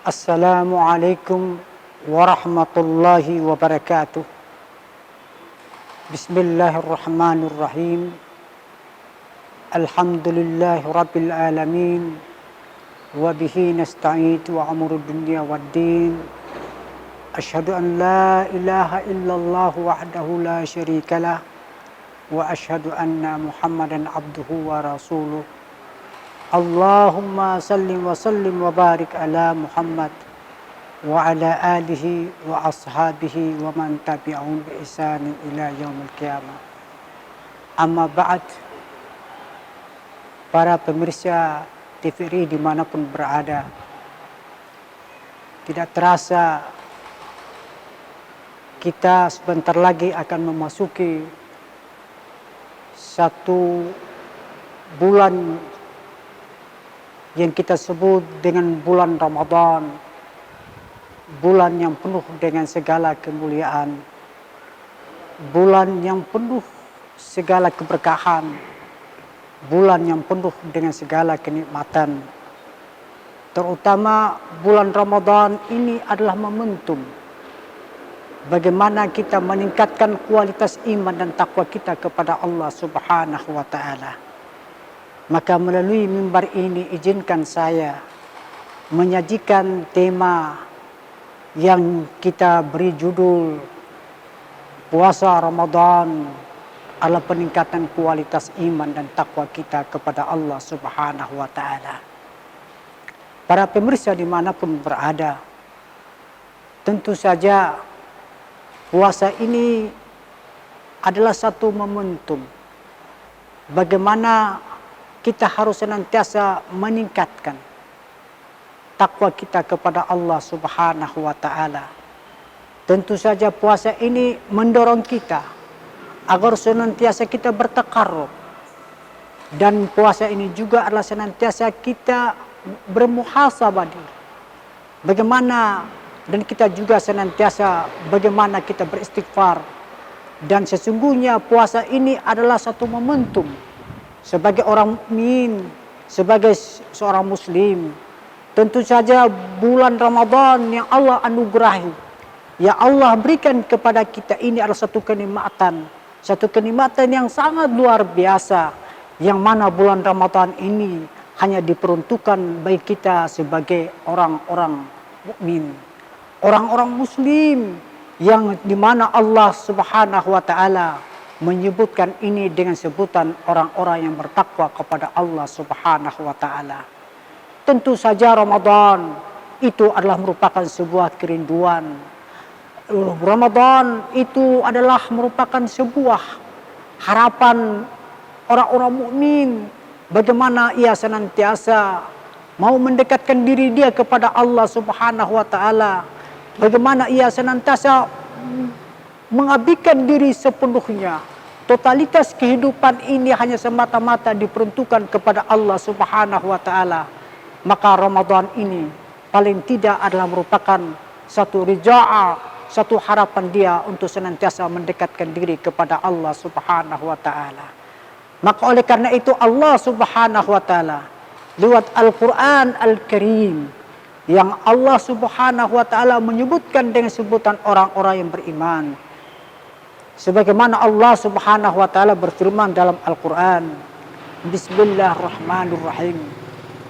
Assalamualaikum warahmatullahi wabarakatuh. Bismillahirrahmanirrahim. Alhamdulillahi rabbil alamin. Wa bihi nasta'in wa amru dunya waddin. Asyhadu an la ilaha illallah wahdahu la syarikalah. Wa asyhadu anna Muhammadan abduhu wa rasuluh. Allahumma sallim wa sallim wa barik ala Muhammad wa ala alihi wa ashabihi wa man tabi'ahum bi ihsanin ila yaumil qiyamah. Amma ba'd. Para pemirsa TVRI dimanapun berada, tidak terasa kita sebentar lagi akan memasuki satu bulan yang kita sebut dengan bulan Ramadan, bulan yang penuh dengan segala kemuliaan, bulan yang penuh segala keberkahan, bulan yang penuh dengan segala kenikmatan. Terutama bulan Ramadan ini adalah momentum bagaimana kita meningkatkan kualitas iman dan takwa kita kepada Allah Subhanahu wa Ta'ala. Maka melalui mimbar ini izinkan saya menyajikan tema yang kita beri judul Puasa Ramadan adalah peningkatan kualitas iman dan takwa kita kepada Allah Subhanahu wa Ta'ala. Para pemirsa dimanapun berada, tentu saja puasa ini adalah satu momentum bagaimana kita harus senantiasa meningkatkan takwa kita kepada Allah Subhanahu wa Ta'ala. Tentu saja puasa ini mendorong kita agar senantiasa kita bertakarrub, dan puasa ini juga adalah senantiasa kita bermuhasabah diri. Bagaimana dan kita juga senantiasa bagaimana kita beristighfar. Dan sesungguhnya puasa ini adalah satu momentum sebagai orang mukmin, sebagai seorang muslim. Tentu saja bulan Ramadan yang Allah anugerahi, yang Allah berikan kepada kita ini adalah satu kenikmatan yang sangat luar biasa, yang mana bulan Ramadan ini hanya diperuntukkan bagi kita sebagai orang-orang mukmin, orang-orang muslim, yang dimana Allah Subhanahu wa Ta'ala menyebutkan ini dengan sebutan orang-orang yang bertakwa kepada Allah Subhanahu wa Ta'ala. Tentu saja Ramadan itu adalah merupakan sebuah kerinduan. Ramadan itu adalah merupakan sebuah harapan orang-orang mukmin, bagaimana ia senantiasa mau mendekatkan diri dia kepada Allah Subhanahu wa Ta'ala, bagaimana ia senantiasa mengabdikan diri sepenuhnya. Totalitas kehidupan ini hanya semata-mata diperuntukkan kepada Allah Subhanahu wa Ta'ala. Maka Ramadan ini paling tidak adalah merupakan satu rija'ah, satu harapan dia untuk senantiasa mendekatkan diri kepada Allah Subhanahu wa Ta'ala. Maka oleh karena itu Allah Subhanahu wa Ta'ala lewat Al-Quran Al-Karim, yang Allah Subhanahu wa Ta'ala menyebutkan dengan sebutan orang-orang yang beriman. Sebagaimana Allah Subhanahu wa Ta'ala berfirman dalam Al-Quran, Bismillahirrahmanirrahim.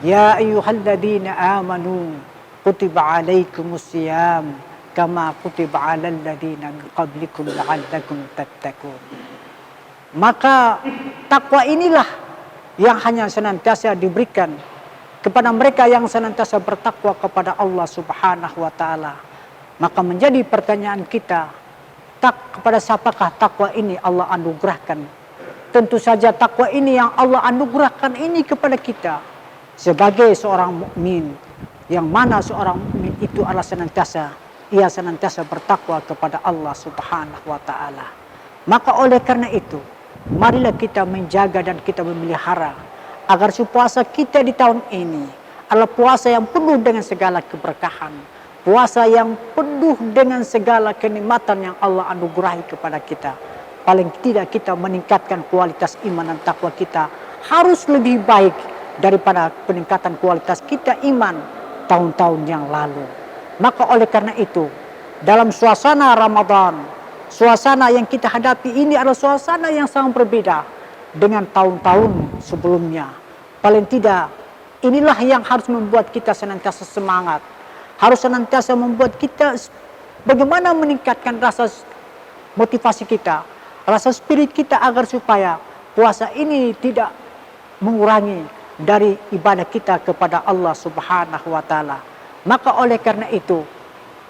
Ya ayyuhalladzina amanu kutiba alaikumusiyam kama kutiba alal ladzina min qablikum la'allakum tattaqun. Maka takwa inilah yang hanya senantiasa diberikan kepada mereka yang senantiasa bertakwa kepada Allah Subhanahu wa Ta'ala. Maka menjadi pertanyaan kita, kepada siapakah takwa ini Allah anugerahkan? Tentu saja takwa ini yang Allah anugerahkan ini kepada kita sebagai seorang mukmin, yang mana seorang mukmin itu adalah ia senantiasa bertakwa kepada Allah Subhanahu wa Ta'ala. Maka oleh karena itu, marilah kita menjaga dan kita memelihara agar puasa kita di tahun ini adalah puasa yang penuh dengan segala keberkahan, puasa yang penuh dengan segala kenikmatan yang Allah anugerahi kepada kita. Paling tidak kita meningkatkan kualitas iman dan takwa kita harus lebih baik daripada peningkatan kualitas kita iman tahun-tahun yang lalu. Maka oleh karena itu, dalam suasana Ramadan, suasana yang kita hadapi ini adalah suasana yang sangat berbeda dengan tahun-tahun sebelumnya. Paling tidak, inilah yang harus membuat kita senantiasa semangat. Harus senantiasa membuat kita bagaimana meningkatkan rasa motivasi kita, rasa spirit kita agar supaya puasa ini tidak mengurangi dari ibadah kita kepada Allah Subhanahu wa taala. Maka oleh karena itu,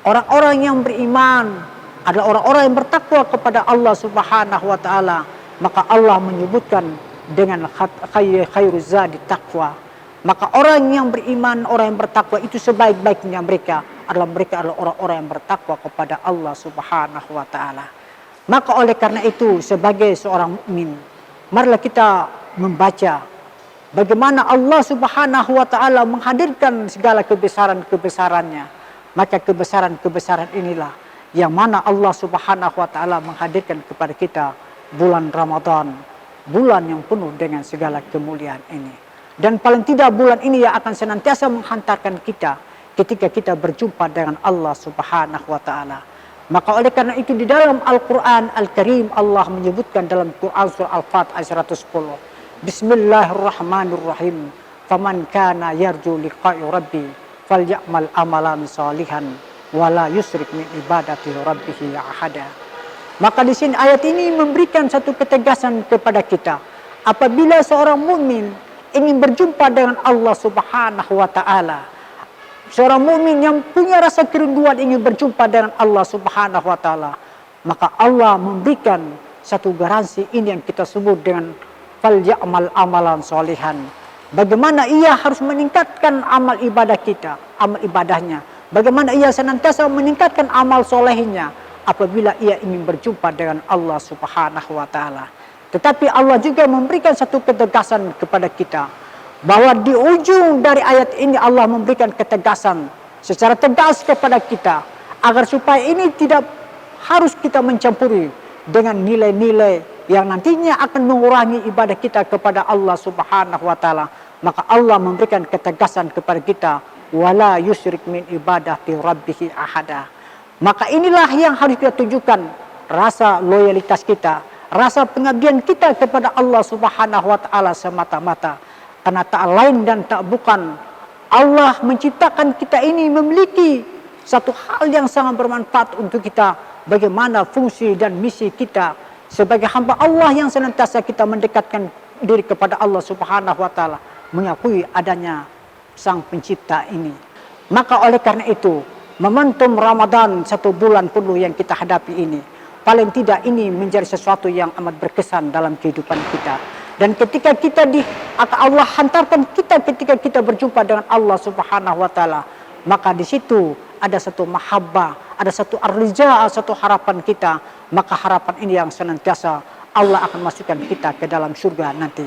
orang-orang yang beriman adalah orang-orang yang bertakwa kepada Allah Subhanahu wa taala. Maka Allah menyebutkan dengan khairuz zadi taqwa. Maka orang yang beriman, orang yang bertakwa itu sebaik-baiknya mereka adalah orang-orang yang bertakwa kepada Allah Subhanahu wa taala. Maka oleh karena itu, sebagai seorang mukmin, marilah kita membaca bagaimana Allah Subhanahu wa taala menghadirkan segala kebesaran-kebesarannya. Maka kebesaran-kebesaran inilah yang mana Allah Subhanahu wa taala menghadirkan kepada kita bulan Ramadan, bulan yang penuh dengan segala kemuliaan ini. Dan paling tidak bulan ini yang akan senantiasa menghantarkan kita ketika kita berjumpa dengan Allah Subhanahu wa taala. Maka oleh karena itu di dalam Al-Quran Al-Karim Allah menyebutkan dalam Quran surah Al-Fat ayat 110. Bismillahirrahmanirrahim. Faman kana yarju liqa'i rabbi falyamal amalan salihan wala yusrik min ibadati rabbih ahada. Maka di sini ayat ini memberikan satu ketegasan kepada kita. Apabila seorang mukmin ingin berjumpa dengan Allah Subhanahu wa taala, seorang mukmin yang punya rasa kerinduan ingin berjumpa dengan Allah Subhanahu wa taala, maka Allah memberikan satu garansi ini yang kita sebut dengan falyamal amalan solihan. Bagaimana ia harus meningkatkan amal ibadah kita, amal ibadahnya. Bagaimana ia senantiasa meningkatkan amal solehnya apabila ia ingin berjumpa dengan Allah Subhanahu wa taala. Tetapi Allah juga memberikan satu ketegasan kepada kita bahwa di ujung dari ayat ini Allah memberikan ketegasan secara tegas kepada kita agar supaya ini tidak harus kita mencampuri dengan nilai-nilai yang nantinya akan mengurangi ibadah kita kepada Allah Subhanahu wa taala. Maka Allah memberikan ketegasan kepada kita, wala yusyrik min ibadati rabbih ahada. Maka inilah yang harus kita tunjukkan, rasa loyalitas kita, rasa pengabdian kita kepada Allah Subhanahu wa taala semata-mata. Karena tak lain dan tak bukan, Allah menciptakan kita ini memiliki satu hal yang sangat bermanfaat untuk kita. Bagaimana fungsi dan misi kita sebagai hamba Allah yang senantiasa kita mendekatkan diri kepada Allah Subhanahu wa taala, mengakui adanya Sang Pencipta ini. Maka oleh karena itu, momentum Ramadan, satu bulan penuh yang kita hadapi ini, paling tidak ini menjadi sesuatu yang amat berkesan dalam kehidupan kita. Dan ketika kita Allah hantarkan kita ketika kita berjumpa dengan Allah Subhanahu wa taala, maka di situ ada satu mahabbah, ada satu arja, satu harapan kita. Maka harapan ini yang senantiasa Allah akan masukkan kita ke dalam surga nanti.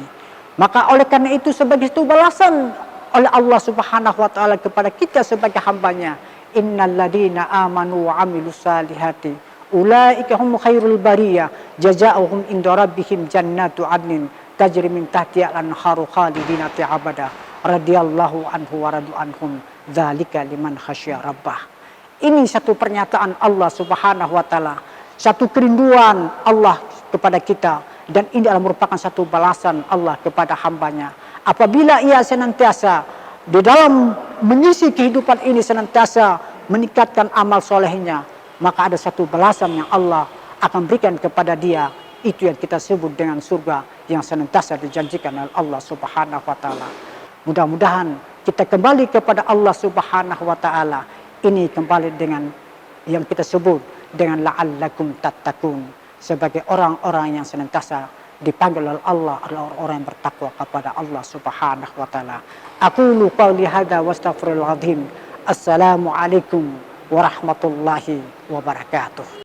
Maka oleh karena itu sebagai itu balasan oleh Allah Subhanahu wa taala kepada kita sebagai hambanya, innalladzina amanu wa amilus salihati ulaika hum khairul bariyah jazaohum inda rabbihim jannatu adnin tajri min tahtiha al-anharu khalidina fi abada radhiyallahu anhu wa radu anhum dzalika liman khasyya rabbah. Ini satu pernyataan Allah Subhanahu wa taala, satu kerinduan Allah kepada kita, dan ini adalah merupakan satu balasan Allah kepada hambanya. Apabila ia senantiasa di dalam mengisi kehidupan ini senantiasa meningkatkan amal solehnya, maka ada satu balasan yang Allah akan berikan kepada dia. Itu yang kita sebut dengan surga yang senantiasa dijanjikan oleh Allah Subhanahu wa taala. Mudah-mudahan kita kembali kepada Allah Subhanahu wa taala. Ini kembali dengan yang kita sebut dengan la'allakum tattaqun, sebagai orang-orang yang senantiasa dipanggil oleh Allah adalah orang-orang yang bertakwa kepada Allah Subhanahu wa taala. Aqulu qouli hadza wastaghfirullahal azim. Assalamualaikum warahmatullahi wabarakatuh.